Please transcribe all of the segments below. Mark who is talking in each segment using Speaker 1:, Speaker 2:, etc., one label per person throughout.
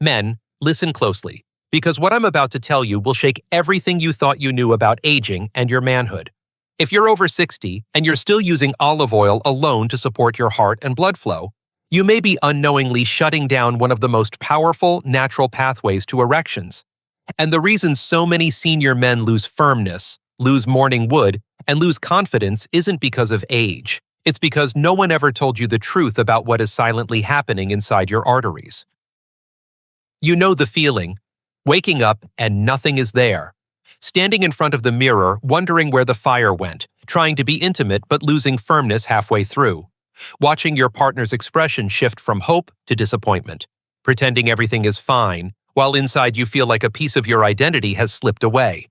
Speaker 1: Men, listen closely, because what I'm about to tell you will shake everything you thought you knew about aging and your manhood. If you're over 60 and you're still using olive oil alone to support your heart and blood flow, you may be unknowingly shutting down one of the most powerful natural pathways to erections. And the reason so many senior men lose firmness, lose morning wood, and lose confidence isn't because of age. It's because no one ever told you the truth about what is silently happening inside your arteries. You know the feeling, waking up and nothing is there. Standing in front of the mirror, wondering where the fire went, trying to be intimate but losing firmness halfway through. Watching your partner's expression shift from hope to disappointment. Pretending everything is fine, while inside you feel like a piece of your identity has slipped away.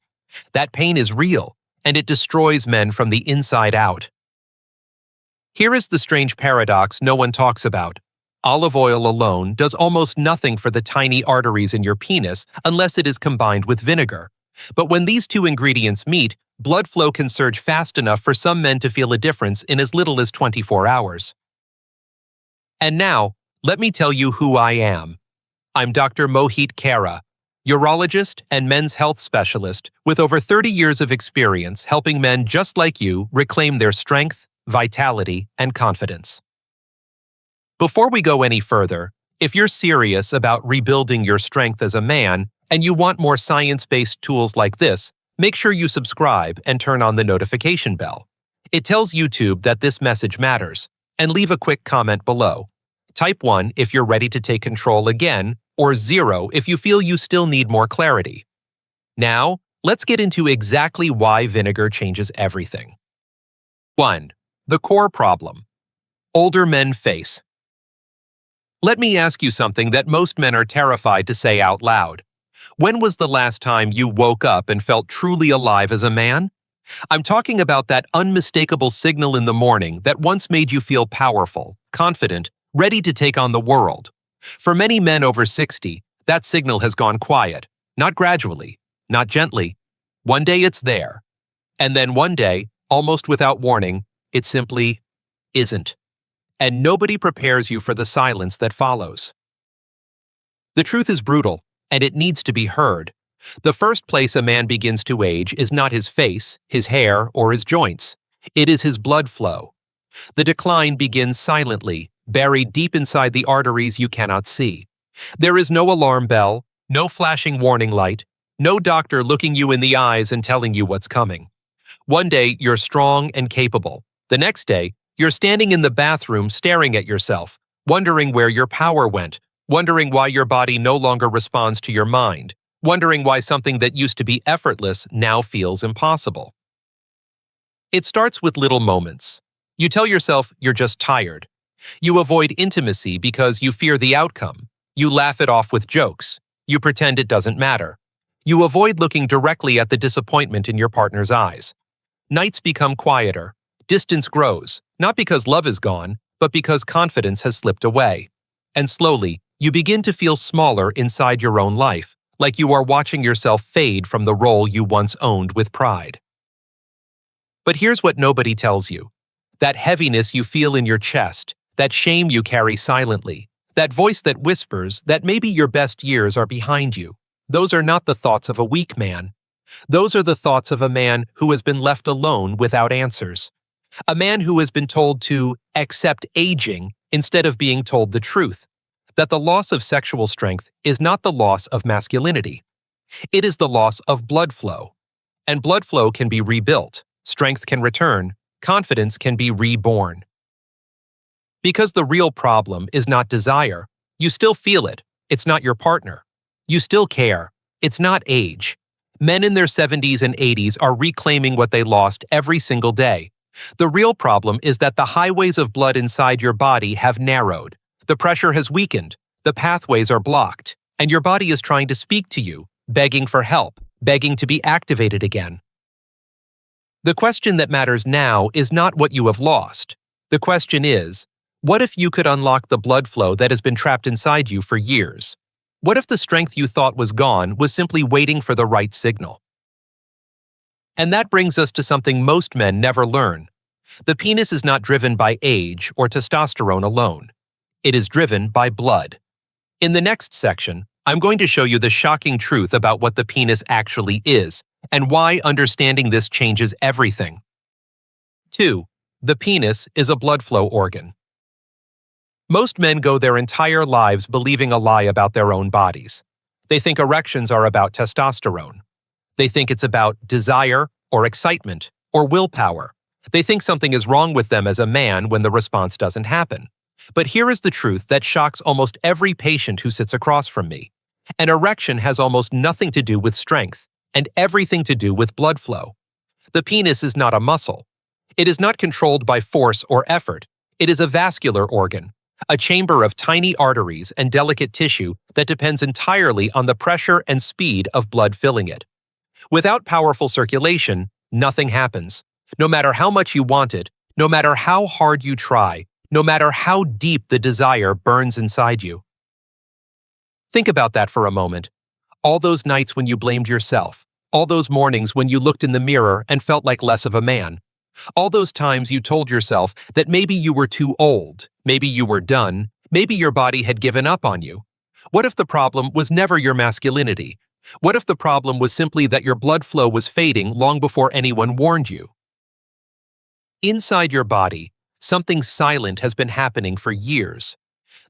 Speaker 1: That pain is real, and it destroys men from the inside out. Here is the strange paradox no one talks about. Olive oil alone does almost nothing for the tiny arteries in your penis unless it is combined with vinegar. But when these two ingredients meet, blood flow can surge fast enough for some men to feel a difference in as little as 24 hours. And now, let me tell you who I am. I'm Dr. Mohit Kara, urologist and men's health specialist with over 30 years of experience helping men just like you reclaim their strength, vitality, and confidence. Before we go any further, if you're serious about rebuilding your strength as a man and you want more science-based tools like this, make sure you subscribe and turn on the notification bell. It tells YouTube that this message matters, and leave a quick comment below. Type 1 if you're ready to take control again, or 0 if you feel you still need more clarity. Now, let's get into exactly why vinegar changes everything. 1. The core problem. Older men face. Let me ask you something that most men are terrified to say out loud. When was the last time you woke up and felt truly alive as a man? I'm talking about that unmistakable signal in the morning that once made you feel powerful, confident, ready to take on the world. For many men over 60, that signal has gone quiet, not gradually, not gently. One day it's there. And then one day, almost without warning, it simply isn't. And nobody prepares you for the silence that follows. The truth is brutal, and it needs to be heard. The first place a man begins to age is not his face, his hair, or his joints. It is his blood flow. The decline begins silently, buried deep inside the arteries you cannot see. There is no alarm bell, no flashing warning light, no doctor looking you in the eyes and telling you what's coming. One day, you're strong and capable. The next day, you're standing in the bathroom staring at yourself, wondering where your power went, wondering why your body no longer responds to your mind, wondering why something that used to be effortless now feels impossible. It starts with little moments. You tell yourself you're just tired. You avoid intimacy because you fear the outcome. You laugh it off with jokes. You pretend it doesn't matter. You avoid looking directly at the disappointment in your partner's eyes. Nights become quieter. Distance grows, not because love is gone, but because confidence has slipped away. And slowly, you begin to feel smaller inside your own life, like you are watching yourself fade from the role you once owned with pride. But here's what nobody tells you. That heaviness you feel in your chest, that shame you carry silently, that voice that whispers that maybe your best years are behind you, those are not the thoughts of a weak man. Those are the thoughts of a man who has been left alone without answers. A man who has been told to accept aging instead of being told the truth, that the loss of sexual strength is not the loss of masculinity. It is the loss of blood flow. And blood flow can be rebuilt, strength can return, confidence can be reborn. Because the real problem is not desire, you still feel it, it's not your partner. You still care, it's not age. Men in their 70s and 80s are reclaiming what they lost every single day. The real problem is that the highways of blood inside your body have narrowed. The pressure has weakened, the pathways are blocked, and your body is trying to speak to you, begging for help, begging to be activated again. The question that matters now is not what you have lost. The question is, what if you could unlock the blood flow that has been trapped inside you for years? What if the strength you thought was gone was simply waiting for the right signal? And that brings us to something most men never learn. The penis is not driven by age or testosterone alone. It is driven by blood. In the next section, I'm going to show you the shocking truth about what the penis actually is, and why understanding this changes everything. 2. The penis is a blood flow organ. Most men go their entire lives believing a lie about their own bodies. They think erections are about testosterone. They think it's about desire or excitement or willpower. They think something is wrong with them as a man when the response doesn't happen. But here is the truth that shocks almost every patient who sits across from me. An erection has almost nothing to do with strength and everything to do with blood flow. The penis is not a muscle. It is not controlled by force or effort. It is a vascular organ, a chamber of tiny arteries and delicate tissue that depends entirely on the pressure and speed of blood filling it. Without powerful circulation, nothing happens. No matter how much you want it, no matter how hard you try, no matter how deep the desire burns inside you. Think about that for a moment. All those nights when you blamed yourself, all those mornings when you looked in the mirror and felt like less of a man, all those times you told yourself that maybe you were too old, maybe you were done, maybe your body had given up on you. What if the problem was never your masculinity? What if the problem was simply that your blood flow was fading long before anyone warned you? Inside your body, something silent has been happening for years.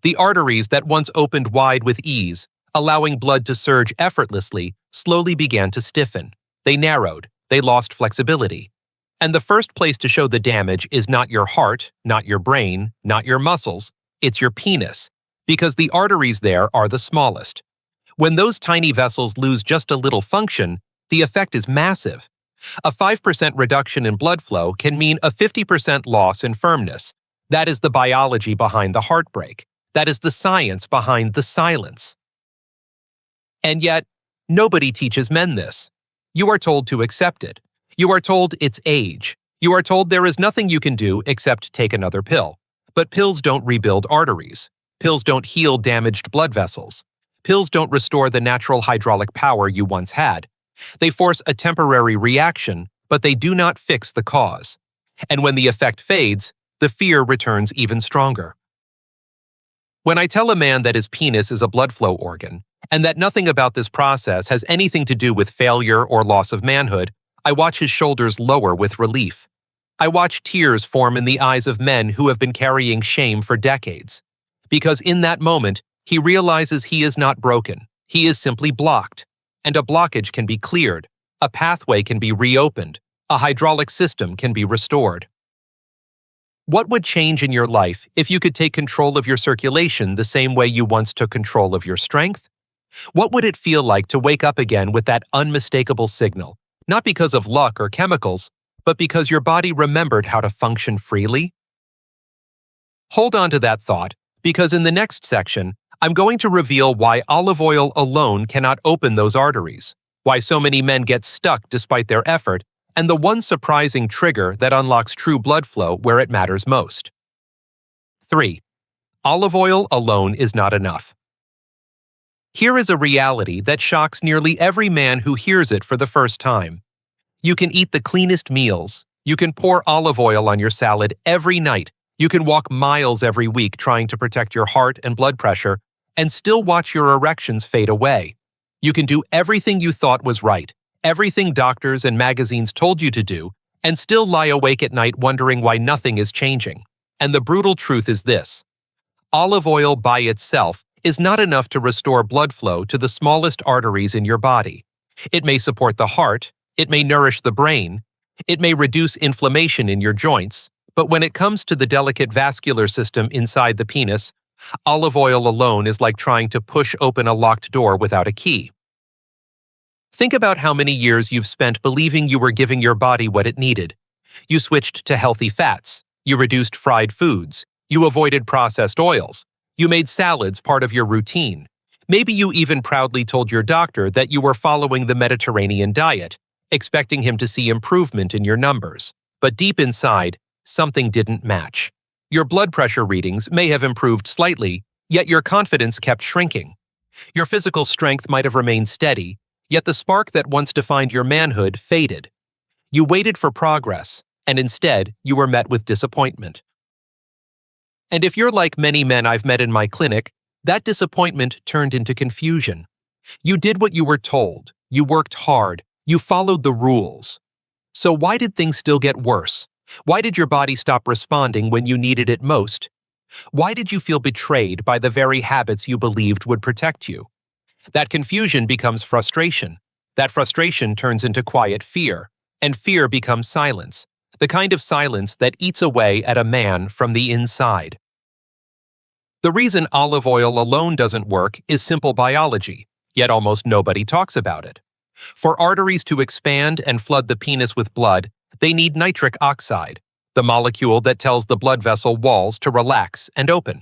Speaker 1: The arteries that once opened wide with ease, allowing blood to surge effortlessly, slowly began to stiffen. They narrowed, they lost flexibility. And the first place to show the damage is not your heart, not your brain, not your muscles, it's your penis, because the arteries there are the smallest. When those tiny vessels lose just a little function, the effect is massive. A 5% reduction in blood flow can mean a 50% loss in firmness. That is the biology behind the heartbreak. That is the science behind the silence. And yet, nobody teaches men this. You are told to accept it. You are told it's age. You are told there is nothing you can do except take another pill. But pills don't rebuild arteries. Pills don't heal damaged blood vessels. Pills don't restore the natural hydraulic power you once had. They force a temporary reaction, but they do not fix the cause. And when the effect fades, the fear returns even stronger. When I tell a man that his penis is a blood flow organ, and that nothing about this process has anything to do with failure or loss of manhood, I watch his shoulders lower with relief. I watch tears form in the eyes of men who have been carrying shame for decades. Because in that moment, he realizes he is not broken. He is simply blocked. And a blockage can be cleared. A pathway can be reopened. A hydraulic system can be restored. What would change in your life if you could take control of your circulation the same way you once took control of your strength? What would it feel like to wake up again with that unmistakable signal? Not because of luck or chemicals, but because your body remembered how to function freely? Hold on to that thought, because in the next section, I'm going to reveal why olive oil alone cannot open those arteries, why so many men get stuck despite their effort, and the one surprising trigger that unlocks true blood flow where it matters most. 3. Olive oil alone is not enough. Here is a reality that shocks nearly every man who hears it for the first time. You can eat the cleanest meals. You can pour olive oil on your salad every night. You can walk miles every week trying to protect your heart and blood pressure, and still watch your erections fade away. You can do everything you thought was right, everything doctors and magazines told you to do, and still lie awake at night wondering why nothing is changing. And the brutal truth is this: olive oil by itself is not enough to restore blood flow to the smallest arteries in your body. It may support the heart, it may nourish the brain, it may reduce inflammation in your joints, but when it comes to the delicate vascular system inside the penis, olive oil alone is like trying to push open a locked door without a key. Think about how many years you've spent believing you were giving your body what it needed. You switched to healthy fats, you reduced fried foods, you avoided processed oils, you made salads part of your routine. Maybe you even proudly told your doctor that you were following the Mediterranean diet, expecting him to see improvement in your numbers. But deep inside, something didn't match. Your blood pressure readings may have improved slightly, yet your confidence kept shrinking. Your physical strength might have remained steady, yet the spark that once defined your manhood faded. You waited for progress, and instead, you were met with disappointment. And if you're like many men I've met in my clinic, That disappointment turned into confusion. You did what you were told, you worked hard, you followed the rules. So why did things still get worse? Why did your body stop responding when you needed it most? Why did you feel betrayed by the very habits you believed would protect you? That confusion becomes frustration. That frustration turns into quiet fear, and fear becomes silence, the kind of silence that eats away at a man from the inside. The reason olive oil alone doesn't work is simple biology, yet almost nobody talks about it. For arteries to expand and flood the penis with blood, they need nitric oxide, the molecule that tells the blood vessel walls to relax and open.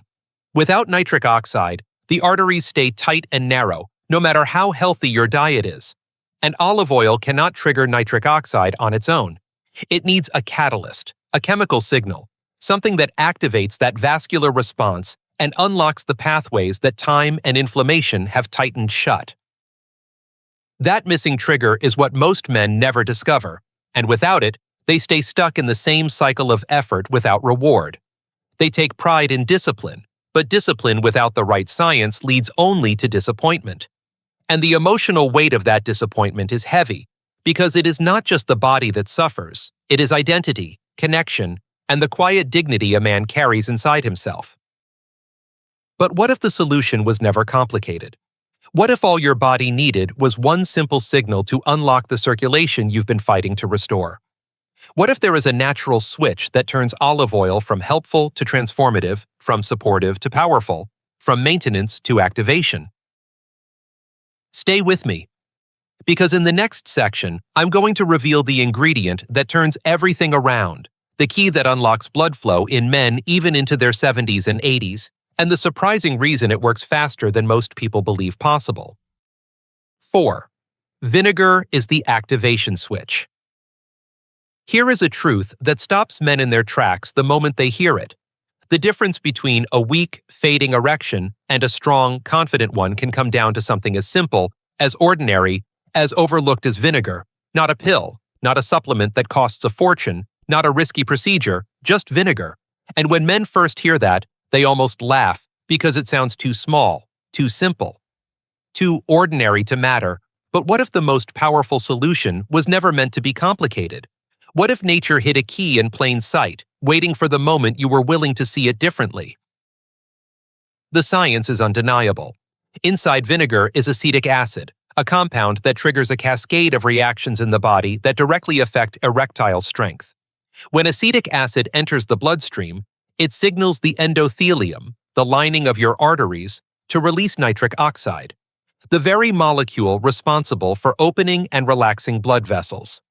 Speaker 1: Without nitric oxide, the arteries stay tight and narrow, no matter how healthy your diet is. And olive oil cannot trigger nitric oxide on its own. It needs a catalyst, a chemical signal, something that activates that vascular response and unlocks the pathways that time and inflammation have tightened shut. That missing trigger is what most men never discover, and without it, they stay stuck in the same cycle of effort without reward. They take pride in discipline, but discipline without the right science leads only to disappointment. And the emotional weight of that disappointment is heavy, because it is not just the body that suffers, it is identity, connection, and the quiet dignity a man carries inside himself. But what if the solution was never complicated? What if all your body needed was one simple signal to unlock the circulation you've been fighting to restore? What if there is a natural switch that turns olive oil from helpful to transformative, from supportive to powerful, from maintenance to activation? Stay with me, because in the next section, I'm going to reveal the ingredient that turns everything around, the key that unlocks blood flow in men even into their 70s and 80s, and the surprising reason it works faster than most people believe possible. 4. Vinegar is the activation switch. Here is a truth that stops men in their tracks the moment they hear it. The difference between a weak, fading erection and a strong, confident one can come down to something as simple, as ordinary, as overlooked as vinegar. Not a pill, not a supplement that costs a fortune, not a risky procedure, just vinegar. And when men first hear that, they almost laugh because it sounds too small, too simple, too ordinary to matter. But what if the most powerful solution was never meant to be complicated? What if nature hid a key in plain sight, waiting for the moment you were willing to see it differently? The science is undeniable. Inside vinegar is acetic acid, a compound that triggers a cascade of reactions in the body that directly affect erectile strength. When acetic acid enters the bloodstream, it signals the endothelium, the lining of your arteries, to release nitric oxide, the very molecule responsible for opening and relaxing blood vessels.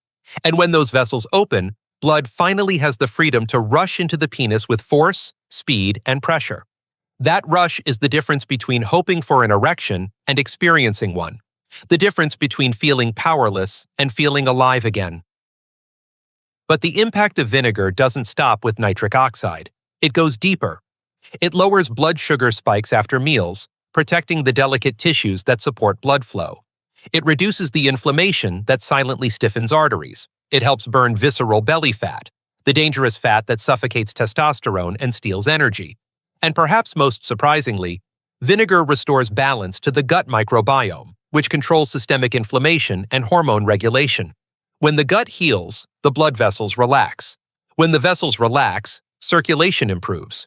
Speaker 1: And when those vessels open, blood finally has the freedom to rush into the penis with force, speed, and pressure. That rush is the difference between hoping for an erection and experiencing one, the difference between feeling powerless and feeling alive again. But the impact of vinegar doesn't stop with nitric oxide. It goes deeper. It lowers blood sugar spikes after meals, protecting the delicate tissues that support blood flow. It reduces the inflammation that silently stiffens arteries. It helps burn visceral belly fat, the dangerous fat that suffocates testosterone and steals energy. And perhaps most surprisingly, vinegar restores balance to the gut microbiome, which controls systemic inflammation and hormone regulation. When the gut heals, the blood vessels relax. When the vessels relax, circulation improves.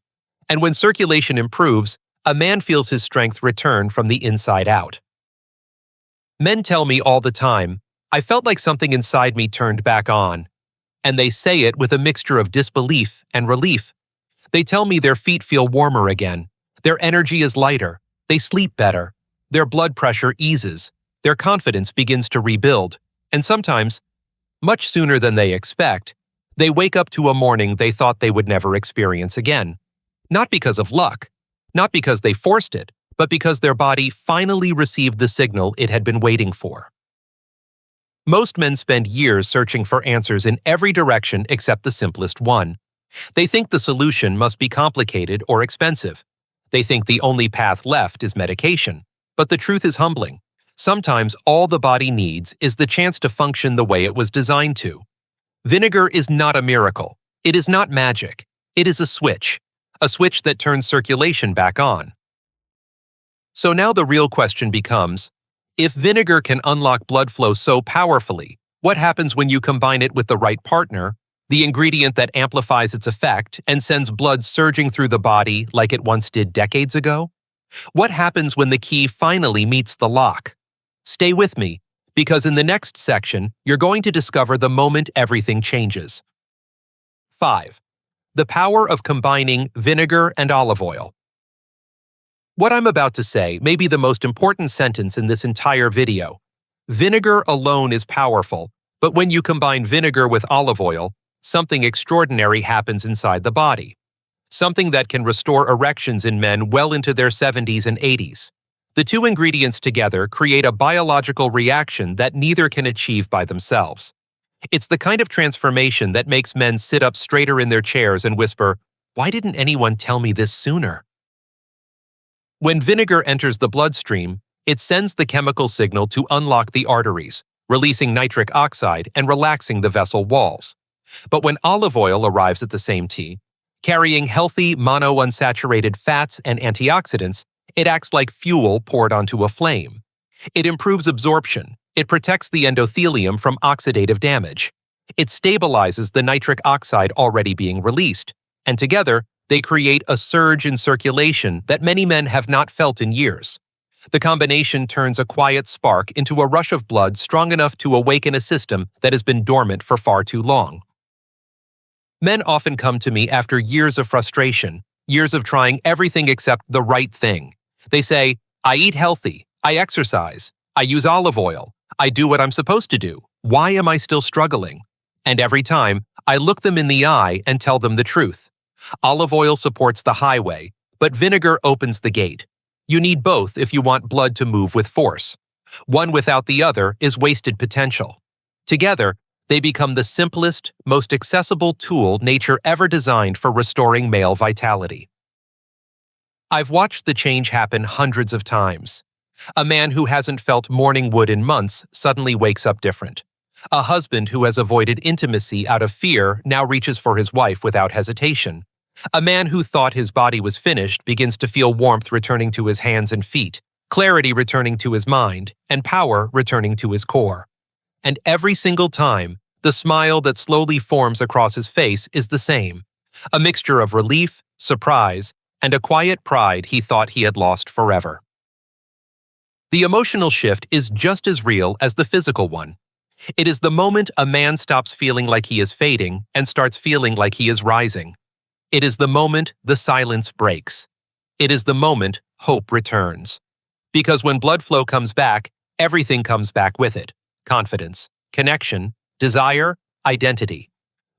Speaker 1: And when circulation improves, a man feels his strength return from the inside out. Men tell me all the time, I felt like something inside me turned back on. And they say it with a mixture of disbelief and relief. They tell me their feet feel warmer again. Their energy is lighter. They sleep better. Their blood pressure eases. Their confidence begins to rebuild. And sometimes, much sooner than they expect, they wake up to a morning they thought they would never experience again. Not because of luck, not because they forced it, but because their body finally received the signal it had been waiting for. Most men spend years searching for answers in every direction except the simplest one. They think the solution must be complicated or expensive. They think the only path left is medication. But the truth is humbling. Sometimes all the body needs is the chance to function the way it was designed to. Vinegar is not a miracle. It is not magic. It is a switch that turns circulation back on. So now the real question becomes, if vinegar can unlock blood flow so powerfully, what happens when you combine it with the right partner, the ingredient that amplifies its effect and sends blood surging through the body like it once did decades ago? What happens when the key finally meets the lock? Stay with me, because in the next section, you're going to discover the moment everything changes. 5. The power of combining vinegar and olive oil. What I'm about to say may be the most important sentence in this entire video. Vinegar alone is powerful, but when you combine vinegar with olive oil, something extraordinary happens inside the body. Something that can restore erections in men well into their 70s and 80s. The two ingredients together create a biological reaction that neither can achieve by themselves. It's the kind of transformation that makes men sit up straighter in their chairs and whisper, "Why didn't anyone tell me this sooner?" When vinegar enters the bloodstream, it sends the chemical signal to unlock the arteries, releasing nitric oxide and relaxing the vessel walls. But when olive oil arrives at the same tea, carrying healthy monounsaturated fats and antioxidants, it acts like fuel poured onto a flame. It improves absorption. It protects the endothelium from oxidative damage. It stabilizes the nitric oxide already being released, and together, they create a surge in circulation that many men have not felt in years. The combination turns a quiet spark into a rush of blood strong enough to awaken a system that has been dormant for far too long. Men often come to me after years of frustration, years of trying everything except the right thing. They say, "I eat healthy, I exercise, I use olive oil, I do what I'm supposed to do. Why am I still struggling?" And every time, I look them in the eye and tell them the truth. Olive oil supports the highway, but vinegar opens the gate. You need both if you want blood to move with force. One without the other is wasted potential. Together, they become the simplest, most accessible tool nature ever designed for restoring male vitality. I've watched the change happen hundreds of times. A man who hasn't felt morning wood in months suddenly wakes up different. A husband who has avoided intimacy out of fear now reaches for his wife without hesitation. A man who thought his body was finished begins to feel warmth returning to his hands and feet, clarity returning to his mind, and power returning to his core. And every single time, the smile that slowly forms across his face is the same, a mixture of relief, surprise, and a quiet pride he thought he had lost forever. The emotional shift is just as real as the physical one. It is the moment a man stops feeling like he is fading and starts feeling like he is rising. It is the moment the silence breaks. It is the moment hope returns. Because when blood flow comes back, everything comes back with it: confidence, connection, desire, identity.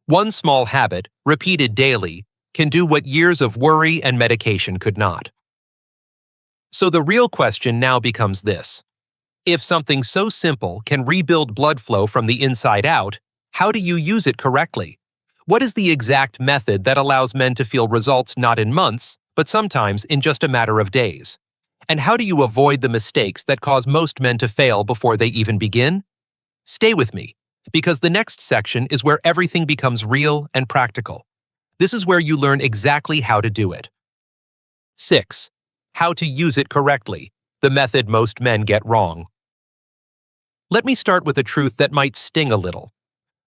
Speaker 1: One small habit, repeated daily, can do what years of worry and medication could not. So the real question now becomes this: if something so simple can rebuild blood flow from the inside out, how do you use it correctly? What is the exact method that allows men to feel results not in months, but sometimes in just a matter of days? And how do you avoid the mistakes that cause most men to fail before they even begin? Stay with me, because the next section is where everything becomes real and practical. This is where you learn exactly how to do it. 6. How to use it correctly, the method most men get wrong. Let me start with a truth that might sting a little.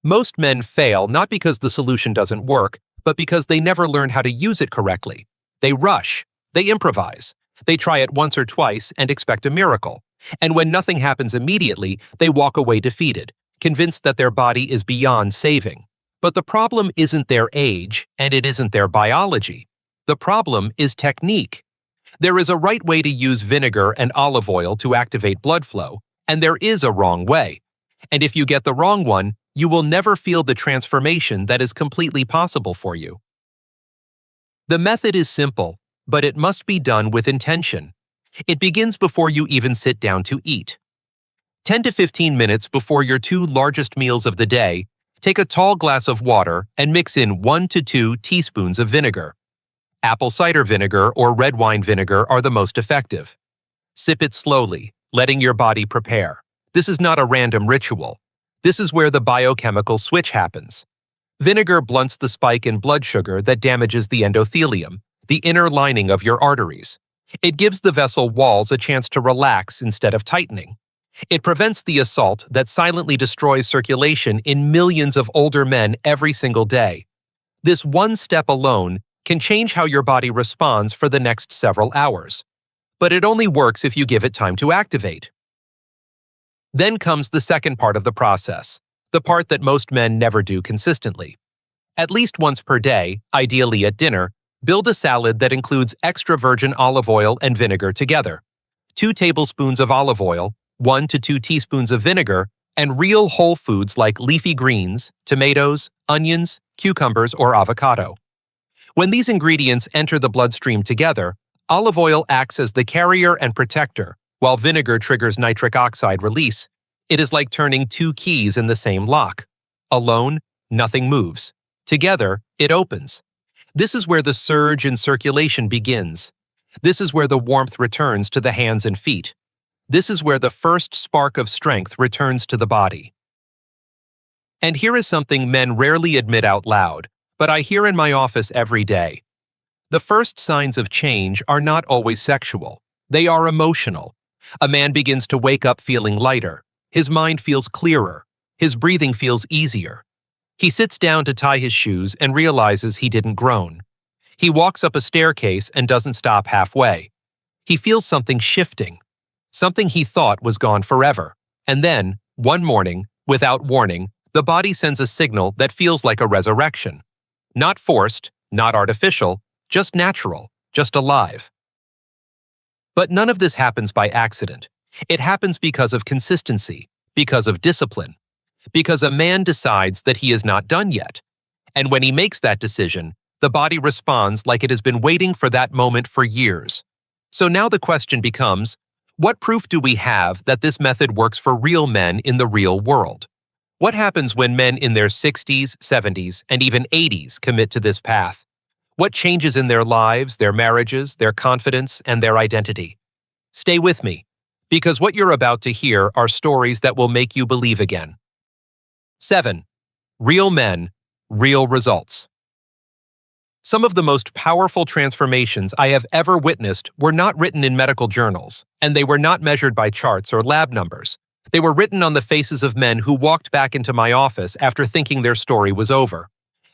Speaker 1: Most men fail not because the solution doesn't work, but because they never learn how to use it correctly. They rush, they improvise, they try it once or twice and expect a miracle. And when nothing happens immediately, they walk away defeated, convinced that their body is beyond saving. But the problem isn't their age, and it isn't their biology. The problem is technique. There is a right way to use vinegar and olive oil to activate blood flow, and there is a wrong way. And if you get the wrong one, you will never feel the transformation that is completely possible for you. The method is simple, but it must be done with intention. It begins before you even sit down to eat. 10 to 15 minutes before your two largest meals of the day, take a tall glass of water and mix in 1 to 2 teaspoons of vinegar. Apple cider vinegar or red wine vinegar are the most effective. Sip it slowly, letting your body prepare. This is not a random ritual. This is where the biochemical switch happens. Vinegar blunts the spike in blood sugar that damages the endothelium, the inner lining of your arteries. It gives the vessel walls a chance to relax instead of tightening. It prevents the assault that silently destroys circulation in millions of older men every single day. This one step alone can change how your body responds for the next several hours. But it only works if you give it time to activate. Then comes the second part of the process, the part that most men never do consistently. At least once per day, ideally at dinner, build a salad that includes extra virgin olive oil and vinegar together. 2 tablespoons of olive oil, 1 to 2 teaspoons of vinegar, and real whole foods like leafy greens, tomatoes, onions, cucumbers, or avocado. When these ingredients enter the bloodstream together, olive oil acts as the carrier and protector, while vinegar triggers nitric oxide release. It is like turning 2 keys in the same lock. Alone, nothing moves. Together, it opens. This is where the surge in circulation begins. This is where the warmth returns to the hands and feet. This is where the first spark of strength returns to the body. And here is something men rarely admit out loud, but I hear in my office every day. The first signs of change are not always sexual. They are emotional. A man begins to wake up feeling lighter. His mind feels clearer. His breathing feels easier. He sits down to tie his shoes and realizes he didn't groan. He walks up a staircase and doesn't stop halfway. He feels something shifting. Something he thought was gone forever. And then, one morning, without warning, the body sends a signal that feels like a resurrection. Not forced, not artificial, just natural, just alive. But none of this happens by accident. It happens because of consistency, because of discipline, because a man decides that he is not done yet. And when he makes that decision, the body responds like it has been waiting for that moment for years. So now the question becomes, what proof do we have that this method works for real men in the real world? What happens when men in their 60s, 70s, and even 80s commit to this path? What changes in their lives, their marriages, their confidence, and their identity? Stay with me, because what you're about to hear are stories that will make you believe again. 7. Real men, real results. Some of the most powerful transformations I have ever witnessed were not written in medical journals, and they were not measured by charts or lab numbers. They were written on the faces of men who walked back into my office after thinking their story was over.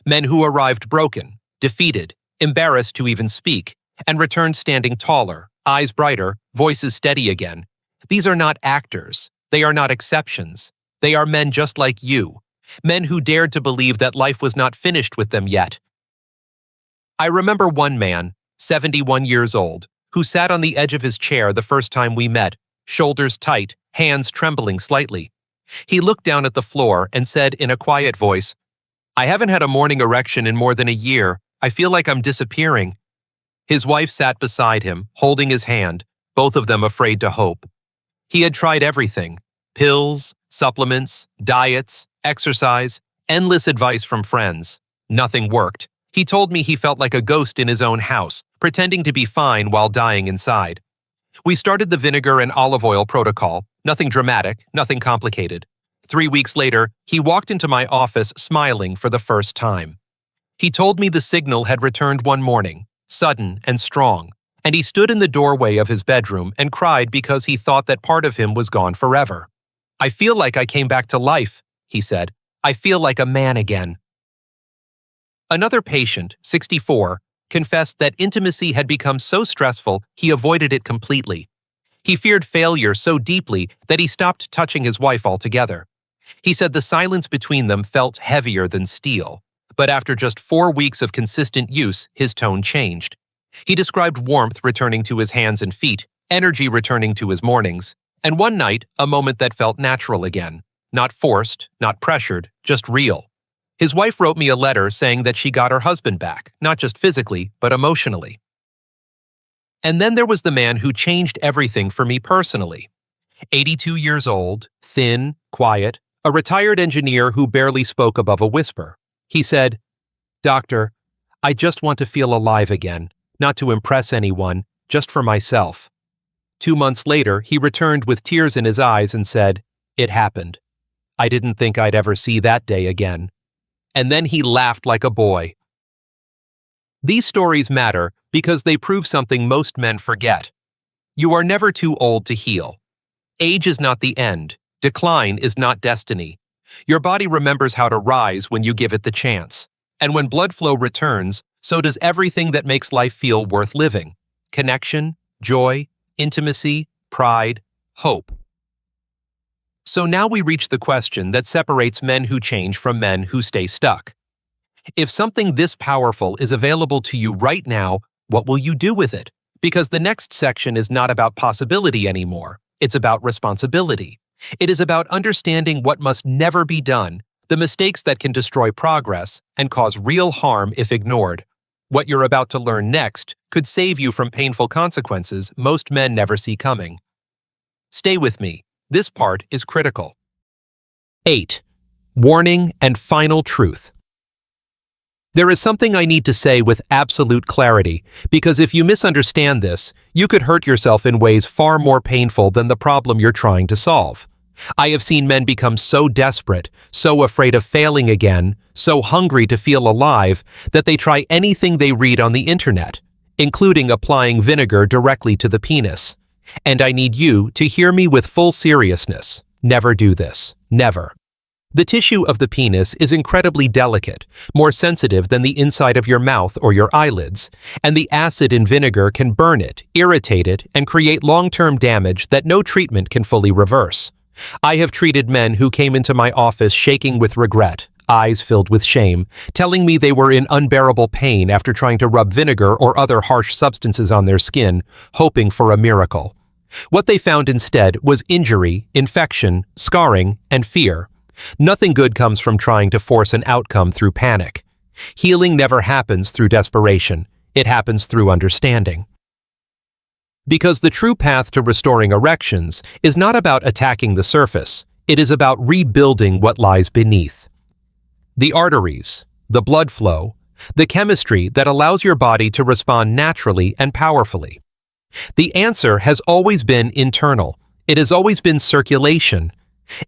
Speaker 1: Men who arrived broken, defeated, embarrassed to even speak, and returned standing taller, eyes brighter, voices steady again. These are not actors. They are not exceptions. They are men just like you. Men who dared to believe that life was not finished with them yet. I remember one man, 71 years old, who sat on the edge of his chair the first time we met, shoulders tight, hands trembling slightly. He looked down at the floor and said in a quiet voice, "I haven't had a morning erection in more than a year. I feel like I'm disappearing." His wife sat beside him, holding his hand, both of them afraid to hope. He had tried everything: pills, supplements, diets, exercise, endless advice from friends. Nothing worked. He told me he felt like a ghost in his own house, pretending to be fine while dying inside. We started the vinegar and olive oil protocol, nothing dramatic, nothing complicated. 3 weeks later, he walked into my office smiling for the first time. He told me the signal had returned one morning, sudden and strong, and he stood in the doorway of his bedroom and cried because he thought that part of him was gone forever. "I feel like I came back to life," he said. "I feel like a man again." Another patient, 64, confessed that intimacy had become so stressful he avoided it completely. He feared failure so deeply that he stopped touching his wife altogether. He said the silence between them felt heavier than steel, but after just 4 weeks of consistent use, his tone changed. He described warmth returning to his hands and feet, energy returning to his mornings, and one night, a moment that felt natural again. Not forced, not pressured, just real. His wife wrote me a letter saying that she got her husband back, not just physically, but emotionally. And then there was the man who changed everything for me personally. 82 years old, thin, quiet, a retired engineer who barely spoke above a whisper. He said, "Doctor, I just want to feel alive again, not to impress anyone, just for myself." 2 months later, he returned with tears in his eyes and said, "It happened. I didn't think I'd ever see that day again." And then he laughed like a boy. These stories matter Because they prove something most men forget. You are never too old to heal. Age is not the end. Decline is not destiny. Your body remembers how to rise when you give it the chance. And when blood flow returns, so does everything that makes life feel worth living. Connection, joy, intimacy, pride, hope. So now we reach the question that separates men who change from men who stay stuck. If something this powerful is available to you right now, what will you do with it? Because the next section is not about possibility anymore. It's about responsibility. It is about understanding what must never be done, the mistakes that can destroy progress and cause real harm if ignored. What you're about to learn next could save you from painful consequences most men never see coming. Stay with me. This part is critical. 8. Warning and final truth. There is something I need to say with absolute clarity, because if you misunderstand this, you could hurt yourself in ways far more painful than the problem you're trying to solve. I have seen men become so desperate, so afraid of failing again, so hungry to feel alive, that they try anything they read on the internet, including applying vinegar directly to the penis. And I need you to hear me with full seriousness. Never do this. Never. The tissue of the penis is incredibly delicate, more sensitive than the inside of your mouth or your eyelids, and the acid in vinegar can burn it, irritate it, and create long-term damage that no treatment can fully reverse. I have treated men who came into my office shaking with regret, eyes filled with shame, telling me they were in unbearable pain after trying to rub vinegar or other harsh substances on their skin, hoping for a miracle. What they found instead was injury, infection, scarring, and fear. Nothing good comes from trying to force an outcome through panic. Healing never happens through desperation. It happens through understanding. Because the true path to restoring erections is not about attacking the surface. It is about rebuilding what lies beneath. The arteries, the blood flow, the chemistry that allows your body to respond naturally and powerfully. The answer has always been internal. It has always been circulation.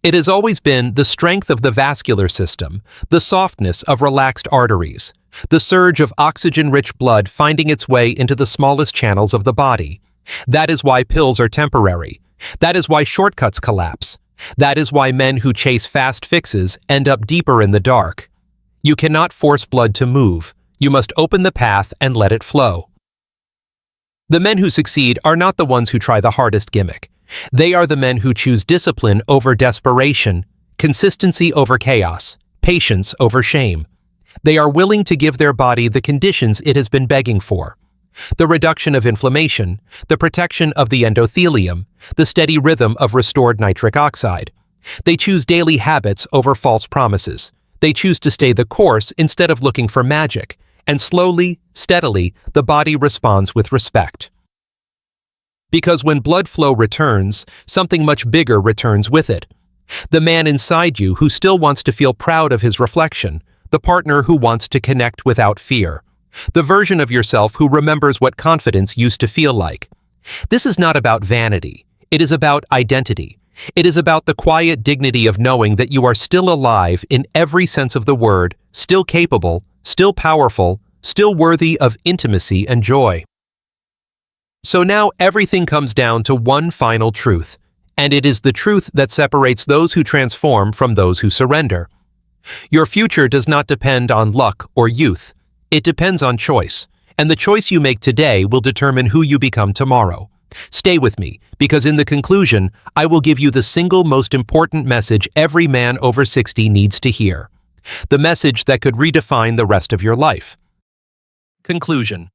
Speaker 1: It has always been the strength of the vascular system, the softness of relaxed arteries, the surge of oxygen-rich blood finding its way into the smallest channels of the body. That is why pills are temporary. That is why shortcuts collapse. That is why men who chase fast fixes end up deeper in the dark. You cannot force blood to move. You must open the path and let it flow. The men who succeed are not the ones who try the hardest gimmick. They are the men who choose discipline over desperation, consistency over chaos, patience over shame. They are willing to give their body the conditions it has been begging for. The reduction of inflammation, the protection of the endothelium, the steady rhythm of restored nitric oxide. They choose daily habits over false promises. They choose to stay the course instead of looking for magic. And slowly, steadily, the body responds with respect. Because when blood flow returns, something much bigger returns with it. The man inside you who still wants to feel proud of his reflection, the partner who wants to connect without fear, the version of yourself who remembers what confidence used to feel like. This is not about vanity. It is about identity. It is about the quiet dignity of knowing that you are still alive in every sense of the word, still capable, still powerful, still worthy of intimacy and joy. So now everything comes down to one final truth, and it is the truth that separates those who transform from those who surrender. Your future does not depend on luck or youth. It depends on choice, and the choice you make today will determine who you become tomorrow. Stay with me, because in the conclusion, I will give you the single most important message every man over 60 needs to hear. The message that could redefine the rest of your life. Conclusion.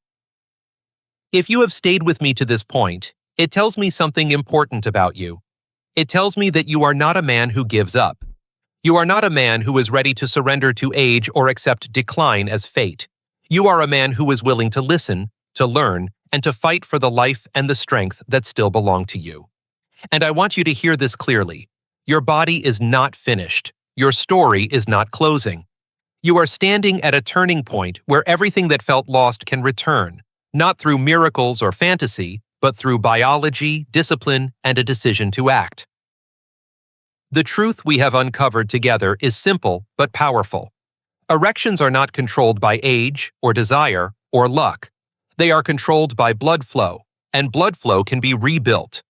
Speaker 1: If you have stayed with me to this point, it tells me something important about you. It tells me that you are not a man who gives up. You are not a man who is ready to surrender to age or accept decline as fate. You are a man who is willing to listen, to learn, and to fight for the life and the strength that still belong to you. And I want you to hear this clearly. Your body is not finished. Your story is not closing. You are standing at a turning point where everything that felt lost can return, not through miracles or fantasy, but through biology, discipline, and a decision to act. The truth we have uncovered together is simple but powerful. Erections are not controlled by age or desire or luck. They are controlled by blood flow, and blood flow can be rebuilt.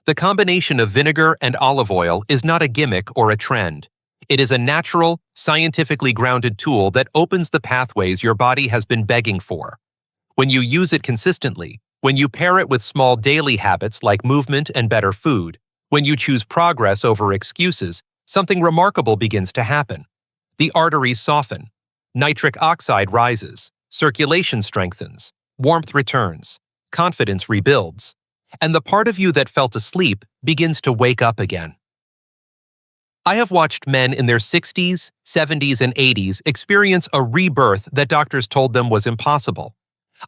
Speaker 1: The combination of vinegar and olive oil is not a gimmick or a trend. It is a natural, scientifically grounded tool that opens the pathways your body has been begging for. When you use it consistently, when you pair it with small daily habits like movement and better food, when you choose progress over excuses, something remarkable begins to happen. The arteries soften, nitric oxide rises, circulation strengthens, warmth returns, confidence rebuilds, and the part of you that felt asleep begins to wake up again. I have watched men in their 60s, 70s, and 80s experience a rebirth that doctors told them was impossible.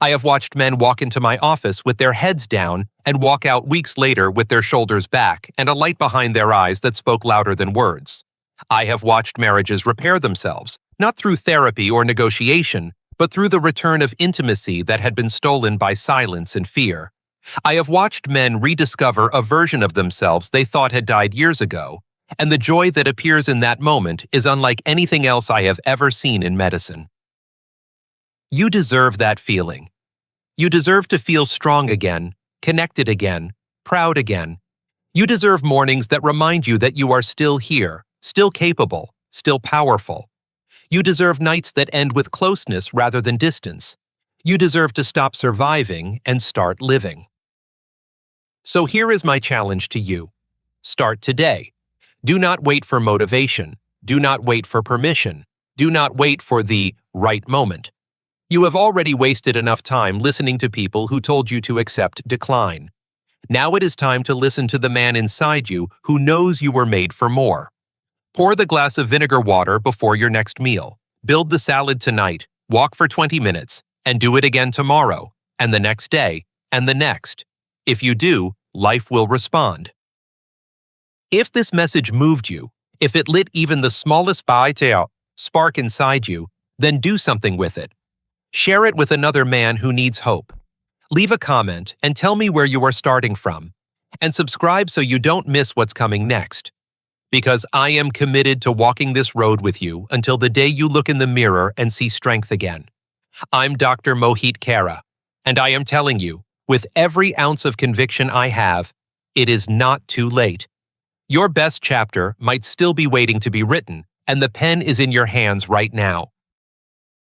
Speaker 1: I have watched men walk into my office with their heads down and walk out weeks later with their shoulders back and a light behind their eyes that spoke louder than words. I have watched marriages repair themselves, not through therapy or negotiation, but through the return of intimacy that had been stolen by silence and fear. I have watched men rediscover a version of themselves they thought had died years ago, and the joy that appears in that moment is unlike anything else I have ever seen in medicine. You deserve that feeling. You deserve to feel strong again, connected again, proud again. You deserve mornings that remind you that you are still here, still capable, still powerful. You deserve nights that end with closeness rather than distance. You deserve to stop surviving and start living. So here is my challenge to you. Start today. Do not wait for motivation. Do not wait for permission. Do not wait for the right moment. You have already wasted enough time listening to people who told you to accept decline. Now it is time to listen to the man inside you who knows you were made for more. Pour the glass of vinegar water before your next meal. Build the salad tonight, walk for 20 minutes, and do it again tomorrow, and the next day, and the next. If you do, life will respond. If this message moved you, if it lit even the smallest spark inside you, then do something with it. Share it with another man who needs hope. Leave a comment and tell me where you are starting from. And subscribe so you don't miss what's coming next. Because I am committed to walking this road with you until the day you look in the mirror and see strength again. I'm Dr. Mohit Kara, and I am telling you, with every ounce of conviction I have, it is not too late. Your best chapter might still be waiting to be written, and the pen is in your hands right now.